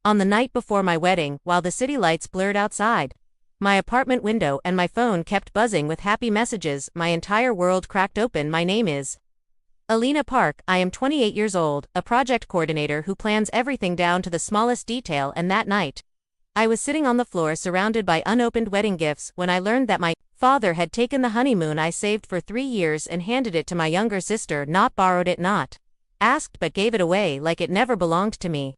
On the night before my wedding, while the city lights blurred outside, my apartment window and my phone kept buzzing with happy messages. My entire world cracked open. My name is Alina Park. I am 28 years old, a project coordinator who plans everything down to the smallest detail. And that night, I was sitting on the floor surrounded by unopened wedding gifts when I learned that my father had taken the honeymoon I saved for 3 years and handed it to my younger sister. Not borrowed it, not asked, but gave it away like it never belonged to me.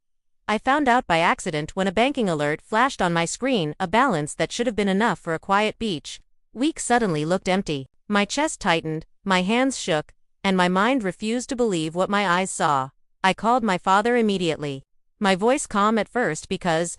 I found out by accident when a banking alert flashed on my screen. A balance that should have been enough for a quiet beach week suddenly looked empty. My chest tightened, my hands shook, and my mind refused to believe what my eyes saw. I called my father immediately. My voice calm at first because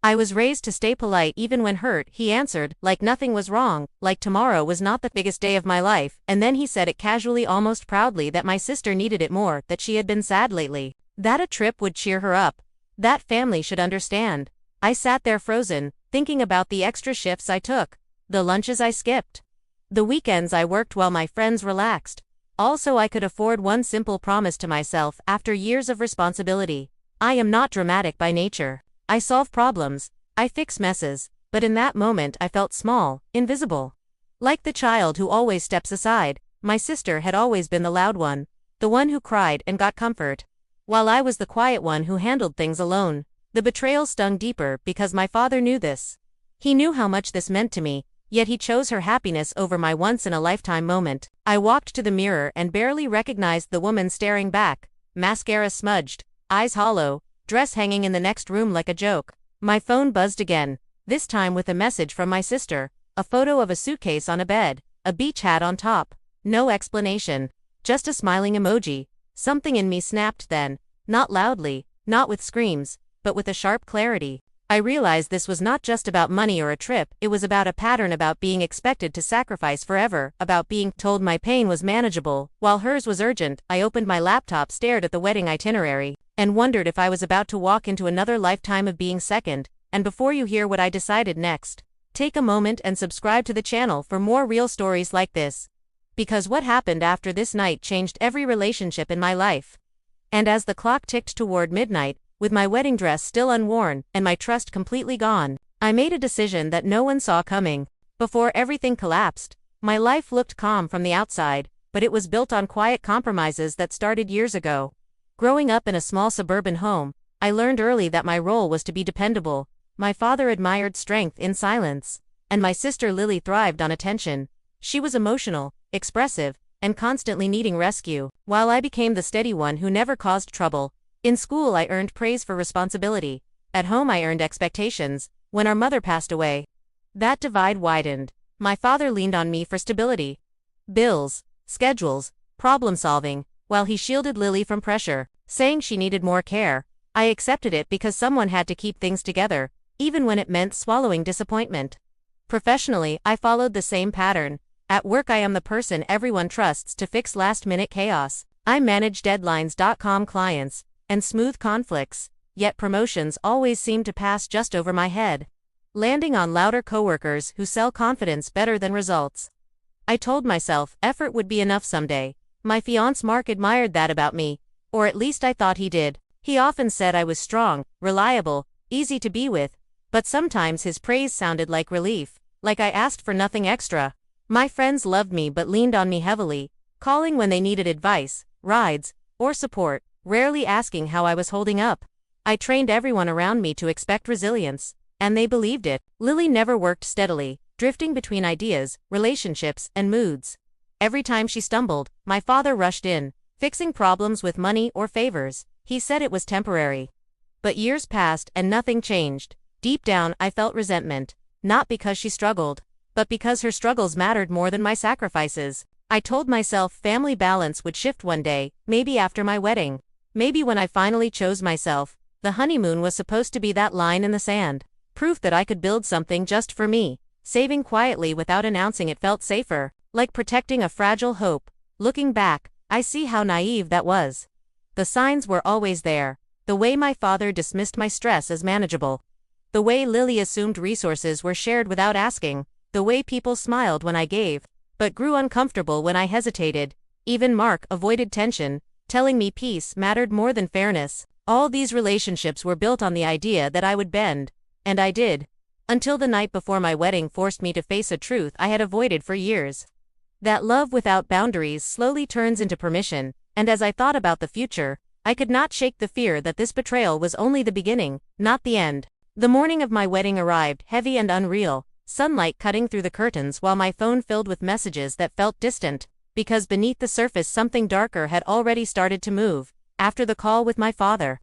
I was raised to stay polite even when hurt. He answered, like nothing was wrong, like tomorrow was not the biggest day of my life, and then he said it casually, almost proudly, that my sister needed it more, that she had been sad lately, that a trip would cheer her up, that family should understand. I sat there frozen, thinking about the extra shifts I took, the lunches I skipped, the weekends I worked while my friends relaxed. Also, I could afford one simple promise to myself after years of responsibility. I am not dramatic by nature. I solve problems, I fix messes, but in that moment I felt small, invisible. Like the child who always steps aside, my sister had always been the loud one, the one who cried and got comfort, while I was the quiet one who handled things alone. The betrayal stung deeper because my father knew this. He knew how much this meant to me, yet he chose her happiness over my once-in-a-lifetime moment. I walked to the mirror and barely recognized the woman staring back, mascara smudged, eyes hollow, dress hanging in the next room like a joke. My phone buzzed again, this time with a message from my sister, a photo of a suitcase on a bed, a beach hat on top. No explanation, just a smiling emoji. Something in me snapped then, not loudly, not with screams, but with a sharp clarity. I realized this was not just about money or a trip, it was about a pattern, about being expected to sacrifice forever, about being told my pain was manageable, while hers was urgent. I opened my laptop, stared at the wedding itinerary, and wondered if I was about to walk into another lifetime of being second. And before you hear what I decided next, take a moment and subscribe to the channel for more real stories like this. Because what happened after this night changed every relationship in my life. And as the clock ticked toward midnight, with my wedding dress still unworn and my trust completely gone, I made a decision that no one saw coming. Before everything collapsed, my life looked calm from the outside, but it was built on quiet compromises that started years ago. Growing up in a small suburban home, I learned early that my role was to be dependable. My father admired strength in silence, and my sister Lily thrived on attention. She was emotional, expressive, and constantly needing rescue, while I became the steady one who never caused trouble. In school I earned praise for responsibility. At home I earned expectations. When our mother passed away, that divide widened. My father leaned on me for stability, bills, schedules, problem solving, while he shielded Lily from pressure, saying she needed more care. I accepted it because someone had to keep things together, even when it meant swallowing disappointment. Professionally, I followed the same pattern. At work I am the person everyone trusts to fix last-minute chaos. I manage deadlines. Clients, and smooth conflicts, yet promotions always seem to pass just over my head, landing on louder coworkers who sell confidence better than results. I told myself effort would be enough someday. My fiancé Mark admired that about me, or at least I thought he did. He often said I was strong, reliable, easy to be with, but sometimes his praise sounded like relief, like I asked for nothing extra. My friends loved me but leaned on me heavily, calling when they needed advice, rides, or support, rarely asking how I was holding up. I trained everyone around me to expect resilience, and they believed it. Lily never worked steadily, drifting between ideas, relationships, and moods. Every time she stumbled, my father rushed in, fixing problems with money or favors. He said it was temporary. But years passed and nothing changed. Deep down, I felt resentment, not because she struggled, but because her struggles mattered more than my sacrifices. I told myself family balance would shift one day, maybe after my wedding. Maybe when I finally chose myself. The honeymoon was supposed to be that line in the sand. Proof that I could build something just for me. Saving quietly without announcing it felt safer, like protecting a fragile hope. Looking back, I see how naive that was. The signs were always there. The way my father dismissed my stress as manageable. The way Lily assumed resources were shared without asking. The way people smiled when I gave, but grew uncomfortable when I hesitated. Even Mark avoided tension, telling me peace mattered more than fairness. All these relationships were built on the idea that I would bend. And I did. Until the night before my wedding forced me to face a truth I had avoided for years. That love without boundaries slowly turns into permission, and as I thought about the future, I could not shake the fear that this betrayal was only the beginning, not the end. The morning of my wedding arrived, heavy and unreal, sunlight cutting through the curtains while my phone filled with messages that felt distant, because beneath the surface something darker had already started to move. After the call with my father,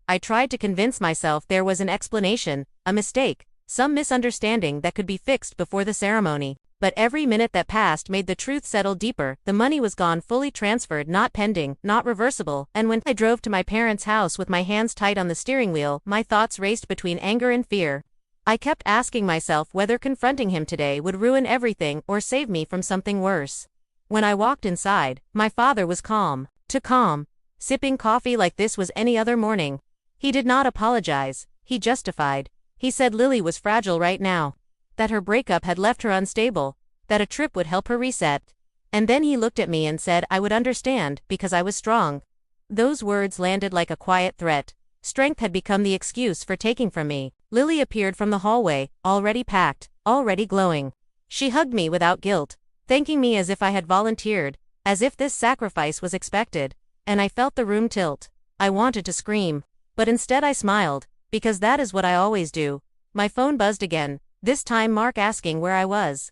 I tried to convince myself there was an explanation, a mistake, some misunderstanding that could be fixed before the ceremony. But every minute that passed made the truth settle deeper. The money was gone, fully transferred, not pending, not reversible, and when I drove to my parents' house with my hands tight on the steering wheel, my thoughts raced between anger and fear. I kept asking myself whether confronting him today would ruin everything or save me from something worse. When I walked inside, my father was calm, too calm, sipping coffee like this was any other morning. He did not apologize, he justified. He said Lily was fragile right now, that her breakup had left her unstable, that a trip would help her reset. And then he looked at me and said I would understand, because I was strong. Those words landed like a quiet threat. Strength had become the excuse for taking from me. Lily appeared from the hallway, already packed, already glowing. She hugged me without guilt, thanking me as if I had volunteered, as if this sacrifice was expected, and I felt the room tilt. I wanted to scream, but instead I smiled, because that is what I always do. My phone buzzed again. This time Mark asking where I was,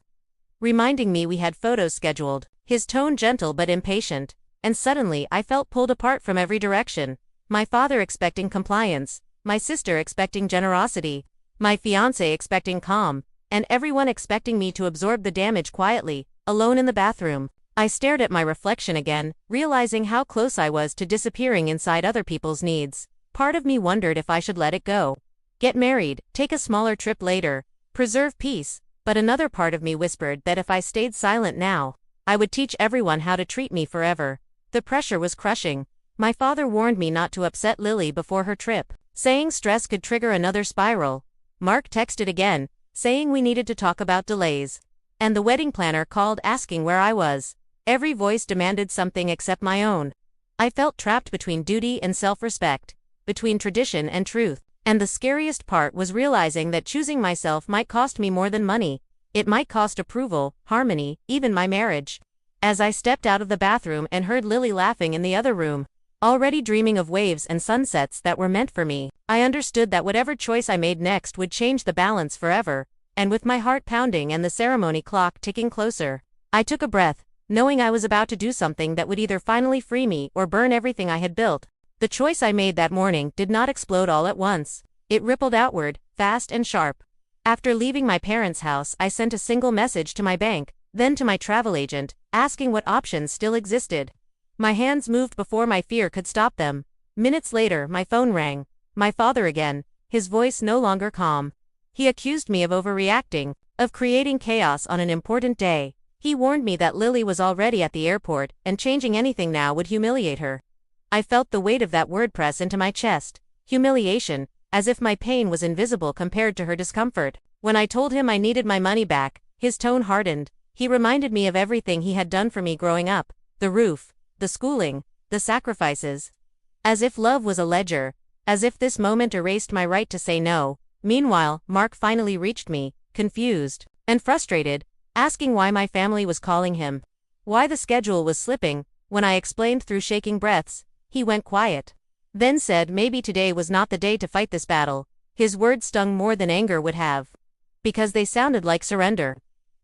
reminding me we had photos scheduled, his tone gentle but impatient, and suddenly I felt pulled apart from every direction. My father expecting compliance, my sister expecting generosity, my fiancé expecting calm, and everyone expecting me to absorb the damage quietly, alone in the bathroom. I stared at my reflection again, realizing how close I was to disappearing inside other people's needs. Part of me wondered if I should let it go. Get married, take a smaller trip later, preserve peace, but another part of me whispered that if I stayed silent now, I would teach everyone how to treat me forever. The pressure was crushing. My father warned me not to upset Lily before her trip, saying stress could trigger another spiral. Mark texted again, saying we needed to talk about delays. And the wedding planner called asking where I was. Every voice demanded something except my own. I felt trapped between duty and self-respect, between tradition and truth. And the scariest part was realizing that choosing myself might cost me more than money. It might cost approval, harmony, even my marriage. As I stepped out of the bathroom and heard Lily laughing in the other room, already dreaming of waves and sunsets that were meant for me, I understood that whatever choice I made next would change the balance forever. And with my heart pounding and the ceremony clock ticking closer, I took a breath, knowing I was about to do something that would either finally free me or burn everything I had built. The choice I made that morning did not explode all at once. It rippled outward, fast and sharp. After leaving my parents' house, I sent a single message to my bank, then to my travel agent, asking what options still existed. My hands moved before my fear could stop them. Minutes later, my phone rang. My father again, his voice no longer calm. He accused me of overreacting, of creating chaos on an important day. He warned me that Lily was already at the airport, and changing anything now would humiliate her. I felt the weight of that word press into my chest. Humiliation, as if my pain was invisible compared to her discomfort. When I told him I needed my money back, his tone hardened. He reminded me of everything he had done for me growing up, the roof, the schooling, the sacrifices. As if love was a ledger, as if this moment erased my right to say no. Meanwhile, Mark finally reached me, confused and frustrated, asking why my family was calling him, why the schedule was slipping. When I explained through shaking breaths, he went quiet. Then said maybe today was not the day to fight this battle. His words stung more than anger would have, because they sounded like surrender.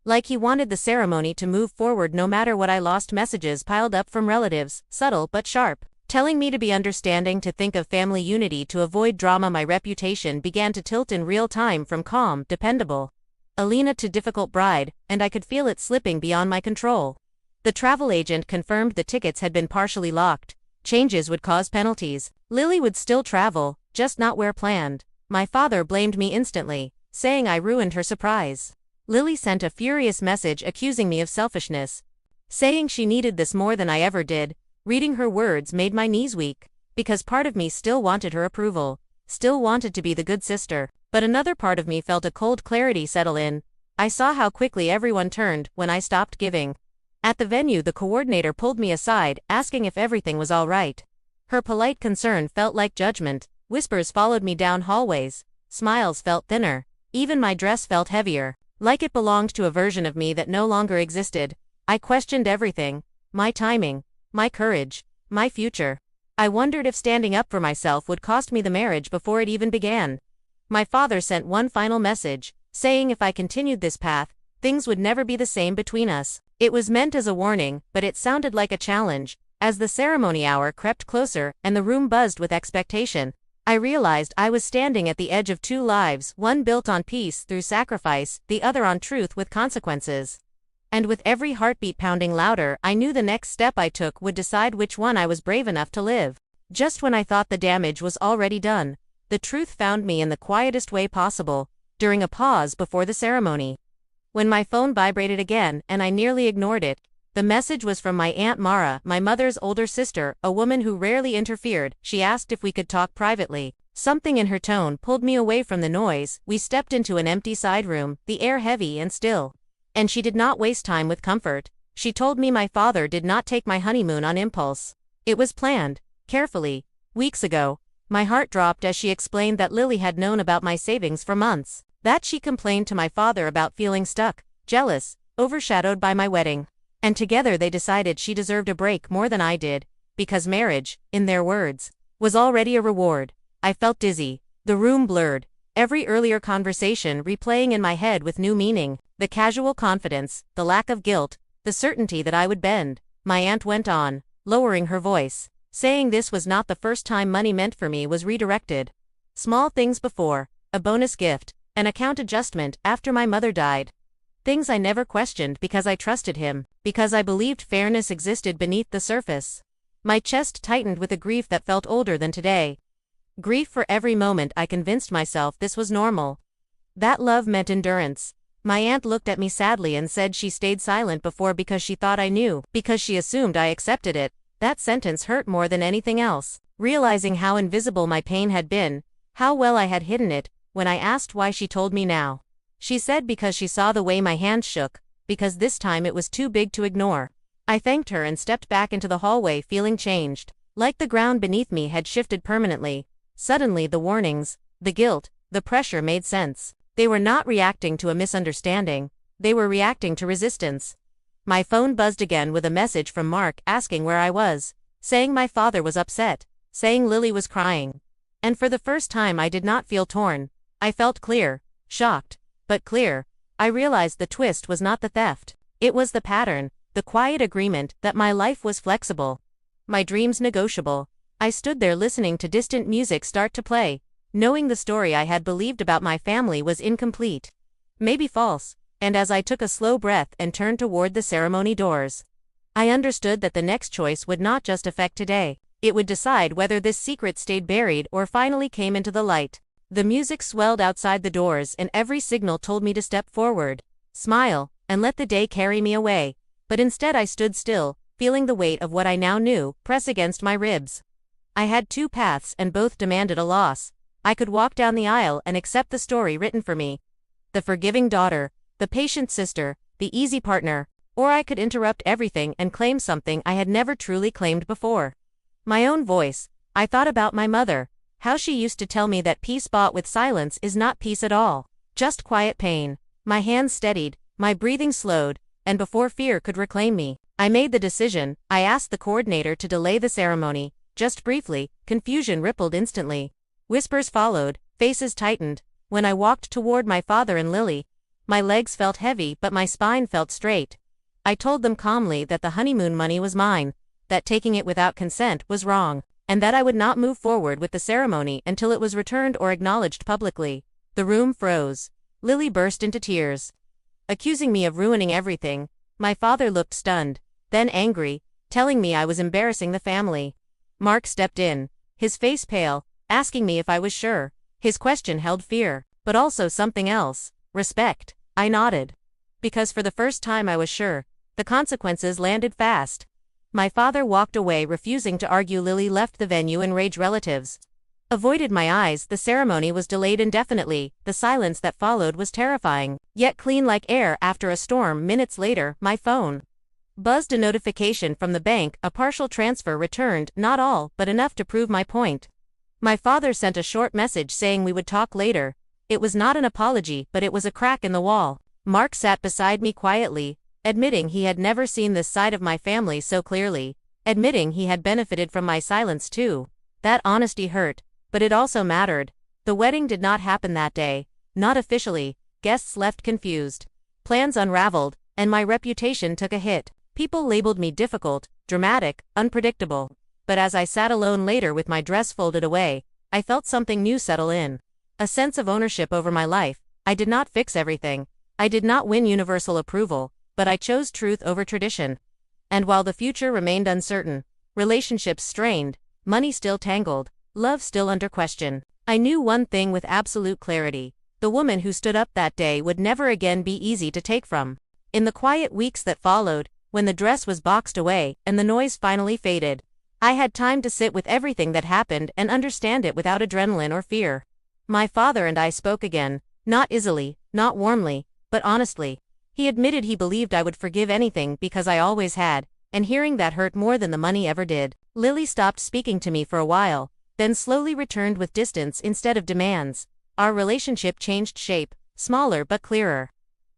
Like he wanted the ceremony to move forward no matter what. I lost messages piled up from relatives, subtle but sharp, telling me to be understanding, to think of family unity, to avoid drama. My reputation began to tilt in real time from calm, dependable Alina to difficult bride, and I could feel it slipping beyond my control. The travel agent confirmed the tickets had been partially locked. Changes would cause penalties. Lily would still travel, just not where planned. My father blamed me instantly, saying I ruined her surprise. Lily sent a furious message accusing me of selfishness, saying she needed this more than I ever did. Reading her words made my knees weak, because part of me still wanted her approval, still wanted to be the good sister, but another part of me felt a cold clarity settle in. I saw how quickly everyone turned when I stopped giving. At the venue, the coordinator pulled me aside, asking if everything was all right. Her polite concern felt like judgment. Whispers followed me down hallways. Smiles felt thinner. Even my dress felt heavier, like it belonged to a version of me that no longer existed. I questioned everything. My timing. My courage. My future. I wondered if standing up for myself would cost me the marriage before it even began. My father sent one final message, saying if I continued this path, things would never be the same between us. It was meant as a warning, but it sounded like a challenge. As the ceremony hour crept closer and the room buzzed with expectation, I realized I was standing at the edge of two lives, one built on peace through sacrifice, the other on truth with consequences. And with every heartbeat pounding louder, I knew the next step I took would decide which one I was brave enough to live. Just when I thought the damage was already done, the truth found me in the quietest way possible, during a pause before the ceremony. When my phone vibrated again and I nearly ignored it, the message was from my Aunt Mara, my mother's older sister, a woman who rarely interfered. She asked if we could talk privately. Something in her tone pulled me away from the noise. We stepped into an empty side room, the air heavy and still. And she did not waste time with comfort. She told me my father did not take my honeymoon on impulse. It was planned, carefully, weeks ago. My heart dropped as she explained that Lily had known about my savings for months. That she complained to my father about feeling stuck, jealous, overshadowed by my wedding. And together they decided she deserved a break more than I did, because marriage, in their words, was already a reward. I felt dizzy. The room blurred. Every earlier conversation replaying in my head with new meaning. The casual confidence, the lack of guilt, the certainty that I would bend. My aunt went on, lowering her voice, saying this was not the first time money meant for me was redirected. Small things before, a bonus gift, an account adjustment after my mother died. Things I never questioned because I trusted him, because I believed fairness existed beneath the surface. My chest tightened with a grief that felt older than today. Grief for every moment I convinced myself this was normal. That love meant endurance. My aunt looked at me sadly and said she stayed silent before because she thought I knew, because she assumed I accepted it. That sentence hurt more than anything else. Realizing how invisible my pain had been, how well I had hidden it, when I asked why she told me now. She said because she saw the way my hands shook, because this time it was too big to ignore. I thanked her and stepped back into the hallway feeling changed. Like the ground beneath me had shifted permanently. Suddenly the warnings, the guilt, the pressure made sense. They were not reacting to a misunderstanding, they were reacting to resistance. My phone buzzed again with a message from Mark asking where I was, saying my father was upset, saying Lily was crying. And for the first time I did not feel torn. I felt clear, shocked, but clear. I realized the twist was not the theft. It was the pattern, the quiet agreement that my life was flexible, my dreams negotiable. I stood there listening to distant music start to play, knowing the story I had believed about my family was incomplete, maybe false, and as I took a slow breath and turned toward the ceremony doors, I understood that the next choice would not just affect today, it would decide whether this secret stayed buried or finally came into the light. The music swelled outside the doors and every signal told me to step forward, smile, and let the day carry me away, but instead I stood still, feeling the weight of what I now knew press against my ribs. I had two paths and both demanded a loss. I could walk down the aisle and accept the story written for me, the forgiving daughter, the patient sister, the easy partner, or I could interrupt everything and claim something I had never truly claimed before. My own voice. I thought about my mother, how she used to tell me that peace bought with silence is not peace at all, just quiet pain. My hands steadied, my breathing slowed, and before fear could reclaim me, I made the decision. I asked the coordinator to delay the ceremony, just briefly. Confusion rippled instantly. Whispers followed, faces tightened. When I walked toward my father and Lily, my legs felt heavy but my spine felt straight. I told them calmly that the honeymoon money was mine, that taking it without consent was wrong, and that I would not move forward with the ceremony until it was returned or acknowledged publicly. The room froze. Lily burst into tears, accusing me of ruining everything. My father looked stunned, then angry, telling me I was embarrassing the family. Mark stepped in, his face pale, asking me if I was sure. His question held fear, but also something else, respect. I nodded. Because for the first time I was sure. The consequences landed fast. My father walked away, refusing to argue. Lily left the venue, enraged relatives avoided my eyes. The ceremony was delayed indefinitely. The silence that followed was terrifying, yet clean like air after a storm. Minutes later, my phone Buzzed a notification from the bank, a partial transfer returned, not all, but enough to prove my point. My father sent a short message saying we would talk later. It was not an apology, but it was a crack in the wall. Mark sat beside me quietly, admitting he had never seen this side of my family so clearly, admitting he had benefited from my silence too. That honesty hurt, but it also mattered. The wedding did not happen that day, not officially, guests left confused. Plans unraveled, and my reputation took a hit. People labeled me difficult, dramatic, unpredictable. But as I sat alone later with my dress folded away, I felt something new settle in. A sense of ownership over my life. I did not fix everything. I did not win universal approval, but I chose truth over tradition. And while the future remained uncertain, relationships strained, money still tangled, love still under question, I knew one thing with absolute clarity. The woman who stood up that day would never again be easy to take from. In the quiet weeks that followed, when the dress was boxed away and the noise finally faded, I had time to sit with everything that happened and understand it without adrenaline or fear. My father and I spoke again, not easily, not warmly, but honestly. He admitted he believed I would forgive anything because I always had, and hearing that hurt more than the money ever did. Lily stopped speaking to me for a while, then slowly returned with distance instead of demands. Our relationship changed shape, smaller but clearer.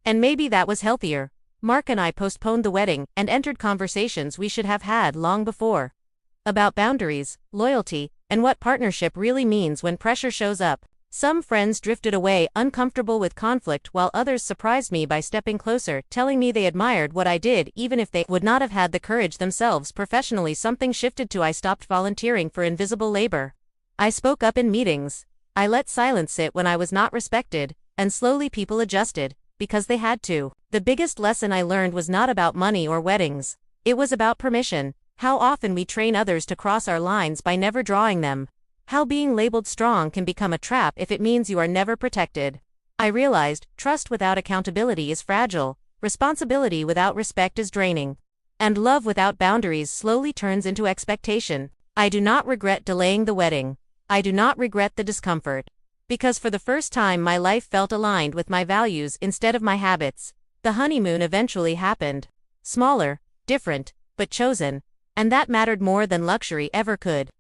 And maybe that was healthier. Mark and I postponed the wedding and entered conversations we should have had long before. About boundaries, loyalty, and what partnership really means when pressure shows up. Some friends drifted away uncomfortable with conflict while others surprised me by stepping closer, telling me they admired what I did even if they would not have had the courage themselves. Professionally, something shifted too. I stopped volunteering for invisible labor. I spoke up in meetings. I let silence sit when I was not respected, and slowly people adjusted, because they had to. The biggest lesson I learned was not about money or weddings. It was about permission. How often we train others to cross our lines by never drawing them. How being labeled strong can become a trap if it means you are never protected. I realized, trust without accountability is fragile, responsibility without respect is draining, and love without boundaries slowly turns into expectation. I do not regret delaying the wedding. I do not regret the discomfort. Because for the first time my life felt aligned with my values instead of my habits. The honeymoon eventually happened. Smaller, different, but chosen. And that mattered more than luxury ever could.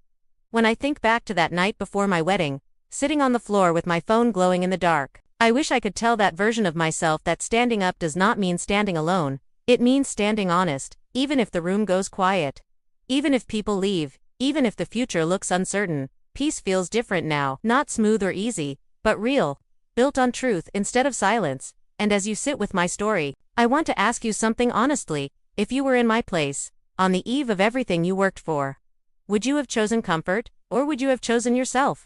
When I think back to that night before my wedding, sitting on the floor with my phone glowing in the dark, I wish I could tell that version of myself that standing up does not mean standing alone. It means standing honest, even if the room goes quiet. Even if people leave, even if the future looks uncertain, peace feels different now. Not smooth or easy, but real, built on truth instead of silence. And as you sit with my story, I want to ask you something honestly. If you were in my place, on the eve of everything you worked for, would you have chosen comfort, or would you have chosen yourself?